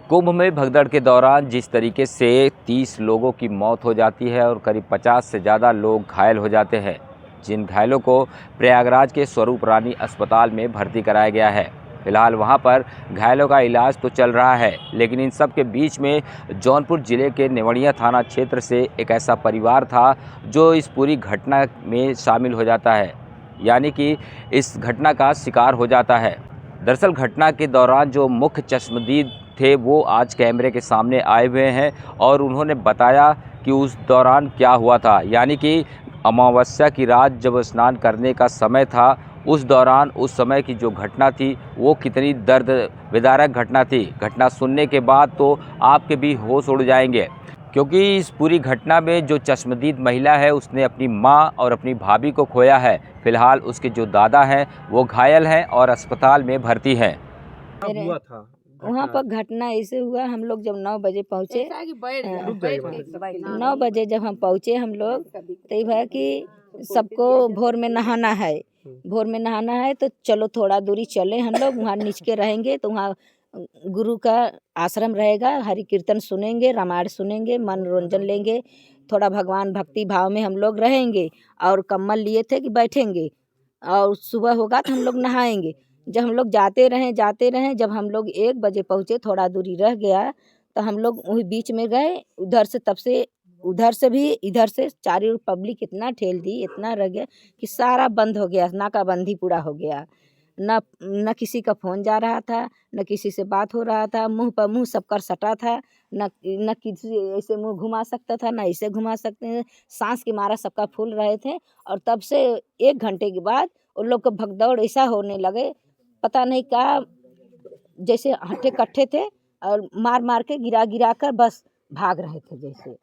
कुंभ में भगदड़ के दौरान जिस तरीके से 30 लोगों की मौत हो जाती है और करीब 50 से ज़्यादा लोग घायल हो जाते हैं, जिन घायलों को प्रयागराज के स्वरूप रानी अस्पताल में भर्ती कराया गया है। फिलहाल वहां पर घायलों का इलाज तो चल रहा है, लेकिन इन सब के बीच में जौनपुर जिले के नेवड़िया थाना क्षेत्र से एक ऐसा परिवार था जो इस पूरी घटना में शामिल हो जाता है, यानी कि इस घटना का शिकार हो जाता है। दरअसल घटना के दौरान जो मुख्य चश्मदीद थे वो आज कैमरे के सामने आए हुए हैं और उन्होंने बताया कि उस दौरान क्या हुआ था, यानी कि अमावस्या की रात जब स्नान करने का समय था, उस दौरान उस समय की जो घटना थी वो कितनी दर्द विदारक घटना थी। घटना सुनने के बाद तो आपके भी होश उड़ जाएंगे, क्योंकि इस पूरी घटना में जो चश्मदीद महिला है उसने अपनी मां और अपनी भाभी को खोया है। फिलहाल उसके जो दादा हैं वो घायल हैं और अस्पताल में भर्ती हैं। क्या हुआ था वहाँ पर घटना ऐसे हुआ, हम लोग जब 9 बजे पहुँचे, रुक जाइए वहाँ पे। 9 बजे जब हम पहुँचे हम लोग, तो ये है कि सबको भोर में नहाना है। भोर में नहाना है तो चलो थोड़ा दूरी चले, हम लोग वहाँ नीच के रहेंगे तो वहाँ गुरु का आश्रम रहेगा, हरि कीर्तन सुनेंगे, रामायण सुनेंगे, मनोरंजन लेंगे, थोड़ा भगवान भक्ति भाव में हम लोग रहेंगे। और कम्बल लिए थे कि बैठेंगे और सुबह होगा तो हम लोग नहाएंगे। जब हम लोग जाते रहें, जब हम लोग 1 बजे पहुँचे, थोड़ा दूरी रह गया तो हम लोग वही बीच में गए। उधर से तब से उधर से भी इधर से चारों ओर पब्लिक इतना ठेल दी, इतना रह गया कि सारा बंद हो गया, नाकाबंदी पूरा हो गया। न किसी का फ़ोन जा रहा था, न किसी से बात हो रहा था, मुँह पर मुँह सबका सटा था, न किसी ऐसे मुँह घुमा सकता था, न ऐसे घुमा सकते हैं। साँस के मारा सबका फूल रहे थे। और तब से 1 घंटे के बाद उन लोग का भगदौड़ ऐसा होने लगे, पता नहीं क्या, जैसे हट्टे-कट्ठे थे और मार-मार के गिरा-गिरा कर बस भाग रहे थे जैसे।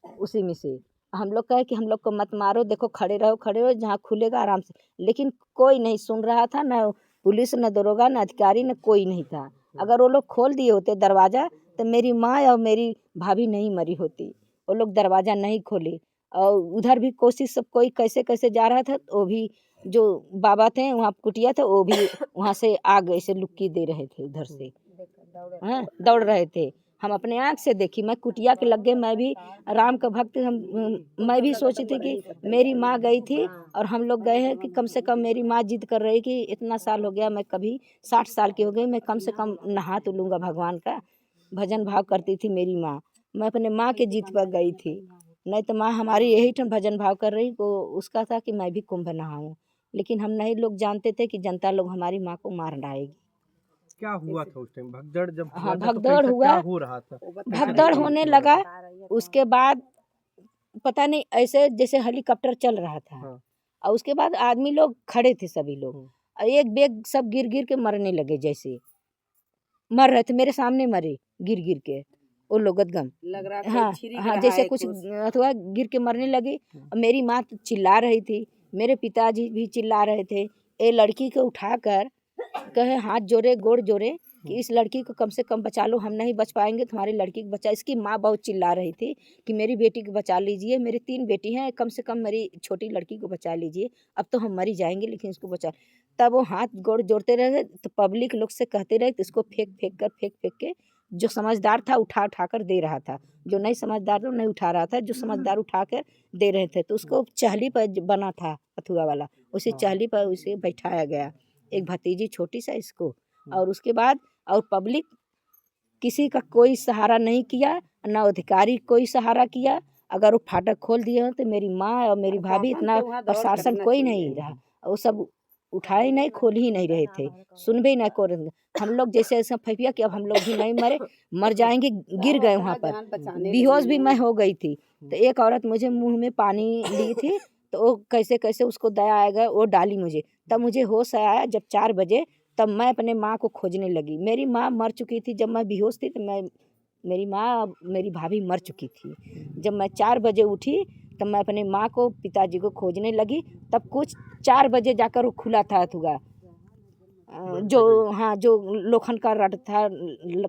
उसी में से हम लोग कहे कि हम लोग को मत मारो, देखो खड़े रहो, जहाँ खुलेगा आराम से। लेकिन कोई नहीं सुन रहा था, न पुलिस, न दरोगा, न अधिकारी, न कोई नहीं था। अगर वो लोग खोल दिए होते दरवाज़ा तो मेरी माँ और मेरी भाभी नहीं मरी होती। वो लोग दरवाज़ा नहीं खोले और उधर भी कोशिश सब कोई कैसे-कैसे जा रहा था, वो भी जो बाबा थे वहाँ कुटिया थे, वो भी वहाँ से आग ऐसे लुक्की दे रहे थे उधर से। हाँ, दौड़ रहे थे। हम अपने आँख से देखी, मैं कुटिया के लगे, मैं भी राम का भक्त, मैं भी सोची थी कि मेरी माँ गई थी और हम लोग गए हैं कि कम से कम मेरी माँ जिद कर रही कि इतना साल हो गया, मैं कभी 60 साल की हो गई, मैं कम से कम नहा तो लूँगा भगवान का। भजन भाव करती थी मेरी माँ। मैं अपने माँ के जिद पर गई थी। नहीं तो माँ हमारी यही ठन भजन भाव कर रही, वो उसका था कि मैं भी कुंभ नहाऊँ। लेकिन हम नहीं लोग जानते थे कि जनता लोग हमारी माँ को मार डालेगी। क्या हुआ था उस टाइम भगदड़ जब हुआ हाँ, था तो भगदड़ कैसा क्या हुआ, हो रहा था? कैसे भगदड़ देखा होने आपने? लगा। उसके बाद पता नहीं ऐसे जैसे हेलीकॉप्टर चल रहा था हाँ। और उसके बाद आदमी लोग खड़े थे सभी लोग हम्म। और एक बेग सब गिर-गिर के मरने लगे, जैसे मर रहे थे मेरे सामने, मरे गिर-गिर के वो लोग एकदम लग रहा था हाँ, छिरिक हाँ, रहा जैसे है कुछ कुछ। अथवा गिर के मरने लगी। और मेरी माँ तो चिल्ला रही थी, मेरे पिताजी भी चिल्ला रहे थे। ये लड़की को उठाकर कहे हाथ जोड़े, गोड़ जोड़े कि इस लड़की को कम से कम बचा लो, हम नहीं बच पाएंगे, तुम्हारी लड़की को बचा। इसकी माँ बहुत चिल्ला रही थी कि मेरी बेटी को बचा लीजिए, मेरी 3 बेटी हैं, कम से कम मेरी छोटी लड़की को बचा लीजिए, अब तो हम मर ही जाएंगे लेकिन इसको बचा। तब वो हाथ गोड़ जोड़ते रहे तो पब्लिक लोग से कहते रहे तो इसको फेंक के जो समझदार था उठा उठा कर दे रहा था, जो नहीं समझदार था वो नहीं उठा रहा था, जो समझदार उठा कर दे रहे थे। तो उसको चहली पर बना था अथुआ वाला, उसी चहली पर उसे बैठाया गया, एक भतीजी छोटी सा इसको। और उसके बाद और पब्लिक किसी का कोई सहारा नहीं किया, ना अधिकारी कोई सहारा किया। अगर वो फाटक खोल दिए हो तो मेरी माँ और मेरी भाभी, इतना प्रशासन कोई नहीं रहा, वो सब उठा ही नहीं, खोल ही नहीं रहे थे, सुन भी नहीं को रहे। हम लोग जैसे ऐसा फैफिया कि अब हम लोग भी नहीं मरे, मर जाएंगे, गिर गए वहाँ पर, बेहोश भी मैं हो गई थी। तो एक औरत मुझे मुँह में पानी ली थी, तो वो कैसे कैसे उसको दया आएगा वो डाली मुझे, तब मुझे होश आया जब 4 बजे, तब मैं अपने माँ को खोजने लगी। मेरी माँ मर चुकी थी, जब मैं बेहोश थी तो मेरी माँ मेरी भाभी मर चुकी थी। जब मैं 4 बजे उठी तब मैं अपने माँ को पिताजी को खोजने लगी, तब कुछ 4 बजे जाकर वो खुला था अथुआ जो, हाँ, जो लोखंड का रड था,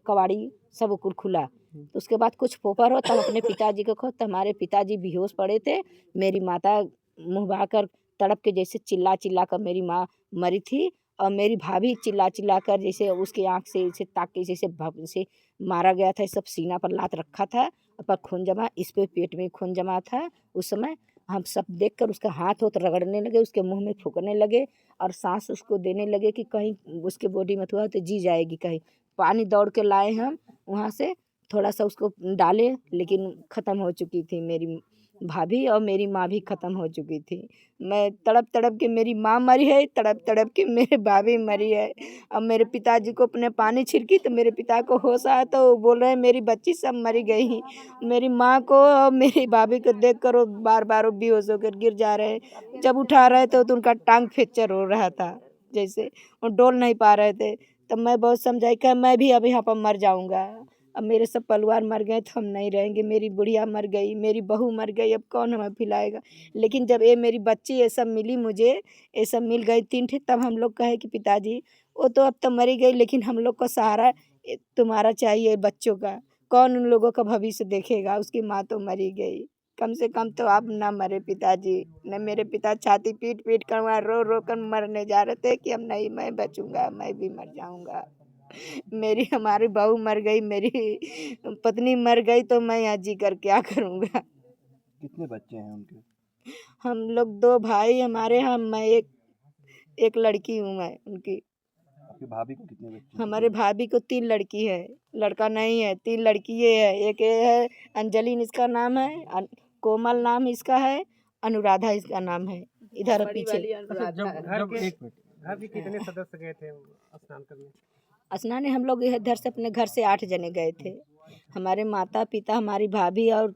कबाड़ी सब कुल खुला। तो उसके बाद कुछ पोपर हो तब अपने पिताजी को खो, तब हमारे पिताजी बेहोश पड़े थे। मेरी माता मुँह बहाकर तड़प के जैसे चिल्ला चिल्ला कर मेरी माँ मरी थी और मेरी भाभी चिल्ला चिल्ला कर जैसे उसकी आँख से जैसे ताक के जैसे से मारा गया था, सब सीना पर लात रखा था, पर खून जमा, इस पे पेट में खून जमा था। उस समय हम सब देखकर उसका हाथ होत रगड़ने लगे, उसके मुंह में फूकने लगे और सांस उसको देने लगे कि कहीं उसके बॉडी में हुआ तो जी जाएगी कहीं। पानी दौड़ के लाए हम वहाँ से, थोड़ा सा उसको डाले, लेकिन ख़त्म हो चुकी थी मेरी भाभी और मेरी माँ भी ख़त्म हो चुकी थी। मैं तड़प तड़प के, मेरी माँ मरी है, तड़प तड़प के मेरे भाभी मरी है। अब मेरे पिताजी को अपने पानी छिड़की तो मेरे पिता को होश आया तो वो बोल रहे हैं मेरी बच्ची सब मरी गई। मेरी माँ को और मेरी भाभी को देख कर वो बार बार बेहोश होकर गिर जा रहे हैं। जब उठा रहे थे तो उनका टांग फ्रैक्चर हो रहा था, जैसे वो डोल नहीं पा रहे थे। तब मैं बहुत समझाई कि मैं भी अब यहाँ पर मर जाऊँगा, अब मेरे सब परिवार मर गए तो हम नहीं रहेंगे, मेरी बुढ़िया मर गई, मेरी बहू मर गई, अब कौन हमें खिलाएगा। लेकिन जब ये मेरी बच्ची ये सब मिली मुझे, ये सब मिल गई 3 ठे, तब हम लोग कहे कि पिताजी वो तो अब तो मरी गई, लेकिन हम लोग का सहारा तुम्हारा चाहिए बच्चों का, कौन उन लोगों का भविष्य देखेगा, उसकी माँ तो मरी गई, कम से कम तो आप ना मरे पिताजी। न मेरे पिता छाती पीट पीट कर वहाँ रो रो कर मरने जा रहे थे कि अब नहीं मैं बचूंगा, मैं भी मर जाऊंगा। मेरी हमारी बहू मर गई, मेरी पत्नी मर गई, तो मैं यहाँ जी कर क्या करूँगा। कितने बच्चे हैं उनके? हम लोग 2 भाई हमारे, हम मैं एक लड़की हूँ मैं उनकी। आपकी भाभी को कितने बच्चे हैं? हमारे भाभी को 3 लड़की है, लड़का नहीं है, 3 लड़की ये है। एक ये है अंजलि इसका नाम है, कोमल नाम इसका है, अनुराधा इसका नाम है। इधर पीछे अच्छा, जब एक मिनट, घर के कितने सदस्य गए थे स्नान करने? स्नान हम लोग इधर से अपने घर से 8 जने गए थे। हमारे माता पिता, हमारी भाभी और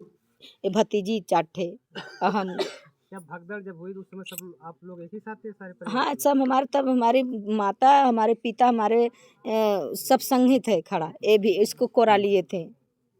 ये भतीजी 4 थे और हम। जब भगदड़ जब हुई तो उस समय सब आप लोग एक ही साथ थे सारे परिवार? हाँ, सब हमारे, तब हमारी माता, हमारे पिता, हमारे सब संग ही थे खड़ा, ये भी इसको कोरा लिए थे।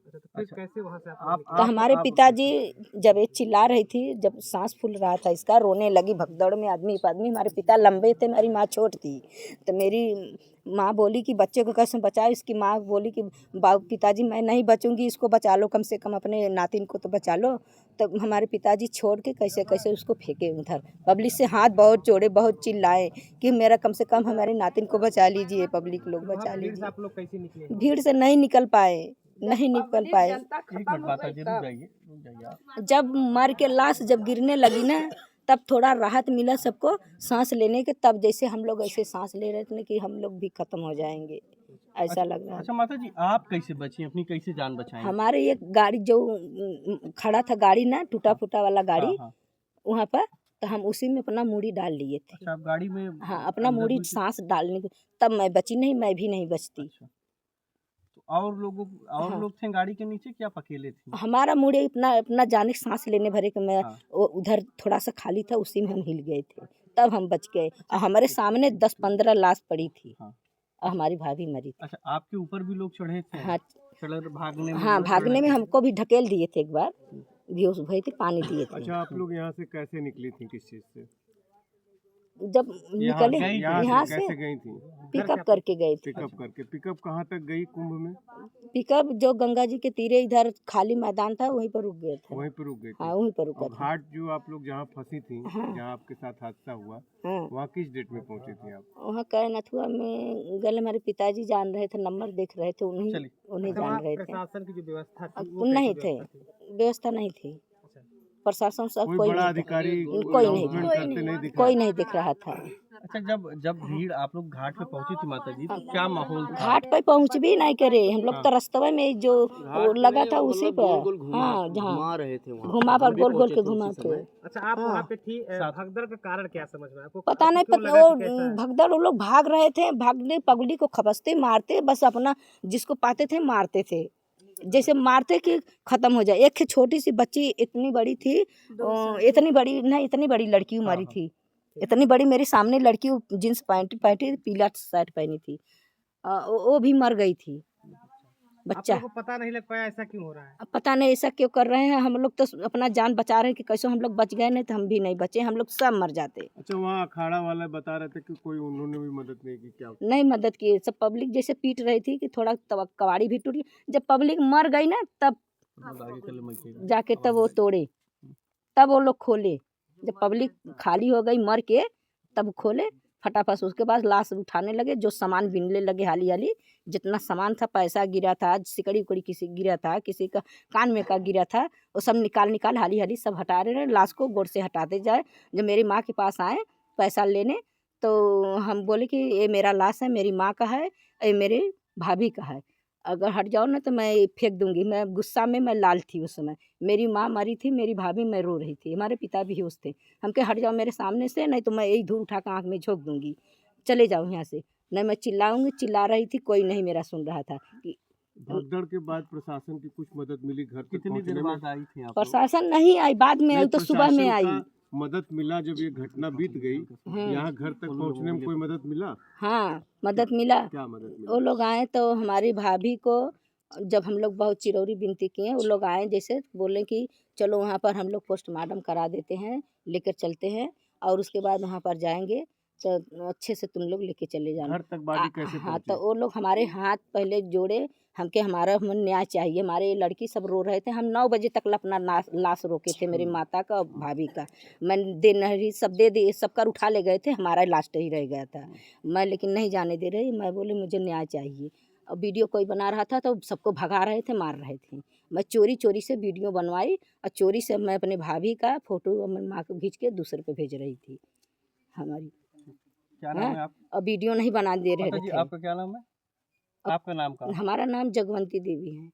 अच्छा, तो फिर कैसे वहाँ से आप तो हमारे पिताजी जब ये चिल्ला रही थी, जब सांस फूल रहा था इसका, रोने लगी भगदड़ में आदमी पे आदमी। हमारे पिता लंबे थे, मेरी माँ छोट थी, तो मेरी माँ बोली कि बच्चे को कैसे बचाओ। इसकी माँ बोली कि पिताजी मैं नहीं बचूंगी, इसको बचा लो, कम से कम अपने नातिन को तो बचा लो। तो हमारे पिताजी छोड़ के कैसे कैसे उसको फेंके उधर, पब्लिक से हाथ बहुत जोड़े, बहुत चिल्लाए कि मेरा कम से कम हमारे नातिन को बचा लीजिए, पब्लिक लोग बचा लीजिए। आप लोग कैसे निकले? भीड़ से नहीं निकल पाए, नहीं निकल पाए। जब मर के लाश जब गिरने लगी ना, तब थोड़ा राहत मिला सबको सांस लेने के, तब जैसे हम लोग ऐसे सांस ले रहे थे कि हम लोग भी खत्म हो जाएंगे, ऐसा लग रहा। अच्छा माता जी, आप कैसे बची, अपनी कैसे जान बचाई? हमारे एक गाड़ी जो खड़ा था, गाड़ी ना टूटा फूटा वाला गाड़ी, हाँ। वहाँ पर, तो हम उसी में अपना मूड़ी डाल लिए थे। अच्छा, आप गाड़ी में? हाँ, अपना मूड़ी सांस डालने को, तब मैं बची नहीं, मैं भी नहीं बचती। अच्छा। तो और लोग थे गाड़ी के नीचे कि आप अकेले थे? हमारा मूड़ी अपना अपना जाने सांस लेने भरे कि मैं हाँ। वो उधर थोड़ा सा खाली था, उसी में हम हिल गए थे, तब हम बच गए। और हमारे सामने 10-15 लाश पड़ी थी। हाँ। और हमारी भाभी मरी थी। अच्छा, आपके ऊपर भी लोग चढ़े थे? हाँ, भागने में? हाँ, भागने में हमको भी ढकेल दिए थे, एक बार बेहोश हुए थे, पानी दिए थे। अच्छा, आप लोग यहाँ से कैसे निकली थी, किस चीज से? जब निकले यहाँ से कैसे गई थी? पिकअप करके गए थे। पिकअप करके? पिकअप कहाँ तक गई कुंभ में? पिकअप जो गंगा जी के तीरे इधर खाली मैदान था, वहीं पर रुक गए थे। वहीं पर रुक गई थी? हाँ, वहीं पर रुका और था। घाट जो आप लोग जहाँ फंसी थी, हाँ। जहाँ आपके साथ हादसा हुआ, हाँ, वहाँ किस डेट में पहुँची थी आप? वहाँ नथुआ में गल हमारे पिताजी जान रहे थे, नंबर देख रहे थे, उन्हीं जान रहे थे। प्रशासन की जो व्यवस्था थी अब नहीं थे, व्यवस्था नहीं थी, प्रशासन सब कोई बड़ा नहीं था। अधिकारी कोई नहीं दिख रहा था। अच्छा, जब भीड़ आप लोग घाट पे पहुंची थी माता जी, तो क्या माहौल था? घाट पर पहुँच भी नहीं करे हम लोग, तो रास्ते में जो लगा था उसी पर, हाँ, जहाँ घुमा पर गोल गोल के घुमा थे। अच्छा, आप वहाँ पे थी, भगदड़ का कारण क्या समझ में आपको? पता नहीं, वो भगदड़, वो लोग भाग रहे थे, भागने पगली को खपसते मारते, बस अपना जिसको पाते थे मारते थे, जैसे मारते कि खत्म हो जाए। एक छोटी सी बच्ची इतनी बड़ी थी, इतनी बड़ी लड़की मरी थी, इतनी बड़ी मेरे सामने लड़की, जींस पैंट पीला शर्ट पहनी थी, वो भी मर गई थी बच्चा। आपको पता नहीं लग पाया ऐसा क्यों हो रहा है? अब पता नहीं ऐसा क्यों कर रहे हैं। हम लोग तो अपना जान बचा रहे हैं कि कैसे हम लोग बच गए, नहीं तो हम भी नहीं बचे, हम लोग सब मर जाते। अच्छा, वहाँ अखाड़ा वाला बता रहे थे कि कोई उन्होंने भी मदद नहीं की क्या? नहीं मदद की, सब पब्लिक जैसे पीट रही थी कि थोड़ा कबाड़ी भी टूटी। जब पब्लिक मर गई ना, तब जाके तब वो तोड़े, तब वो लोग खोले। जब पब्लिक खाली हो गई मर के, तब खोले, फटाफट उसके बाद लाश उठाने लगे, जो सामान बिनने लगे हाली हाली, जितना सामान था, पैसा गिरा था, सिकड़ी उकड़ी किसी गिरा था, किसी का कान में का गिरा था, वो सब निकाल हाली हाली सब हटा रहे, लाश को गोड़ से हटाते जाए। जब मेरी माँ के पास आए पैसा लेने, तो हम बोले कि ये मेरा लाश है, मेरी माँ का है, ये मेरे भाभी का है, अगर हट जाओ ना तो मैं फेंक दूंगी। मैं गुस्सा में मैं लाल थी उस समय, मेरी माँ मरी थी, मेरी भाभी, मैं रो रही थी, हमारे पिता भी होश थे। हम कहे हट जाओ मेरे सामने से, नहीं तो मैं यही धूल उठा कर आँख में झोंक दूंगी, चले जाओ यहाँ से। नहीं मैं चिल्लाऊंगी, चिल्ला रही थी, कोई नहीं मेरा सुन रहा था। भगदड़ के बाद प्रशासन की कुछ मदद मिली घर तक कितनी देर पहुंचने में? बाद आई थी आप लोग? प्रशासन नहीं आई, बाद में आई, तो सुबह में प्रशासन आई। का मदद मिला जब ये घटना बीत गई, यहाँ घर तक पहुंचने में कोई मदद मिला? हाँ मदद मिला। क्या मदद मिला? वो लोग आए तो हमारी भाभी को, जब हम लोग बहुत चिरौरी विनती किए, वो लोग आए, जैसे बोले कि चलो वहाँ पर हम लोग पोस्टमार्टम करा देते हैं, लेकर चलते हैं, और उसके बाद वहाँ पर जाएंगे तो अच्छे से तुम लोग लेके चले जाना। घर तक बॉडी कैसे हाँ पहुंची? तो वो लोग हमारे हाथ पहले जोड़े, हमके हमारा हम न्याय चाहिए, हमारे लड़की सब रो रहे थे। हम 9 बजे तक अपना लाश रोके थे, मेरी माता का और भाभी का। मैं दे नहीं, सब दे दिए, सबका उठा ले गए थे, हमारा लास्ट ही रह गया था। मैं लेकिन नहीं जाने दे रही, मैं बोली मुझे न्याय चाहिए। और वीडियो कोई बना रहा था तो सबको भगा रहे थे, मार रहे थे। मैं चोरी चोरी से वीडियो बनवाई, और चोरी से मैं अपने भाभी का फोटो अपनी माँ को खींच के दूसरे पे भेज रही थी हमारी। क्या नाम है आप? और वीडियो नहीं बना दे रहे माता जी थे। आपका क्या नाम है? आपका नाम का? हमारा नाम जगवंती देवी है।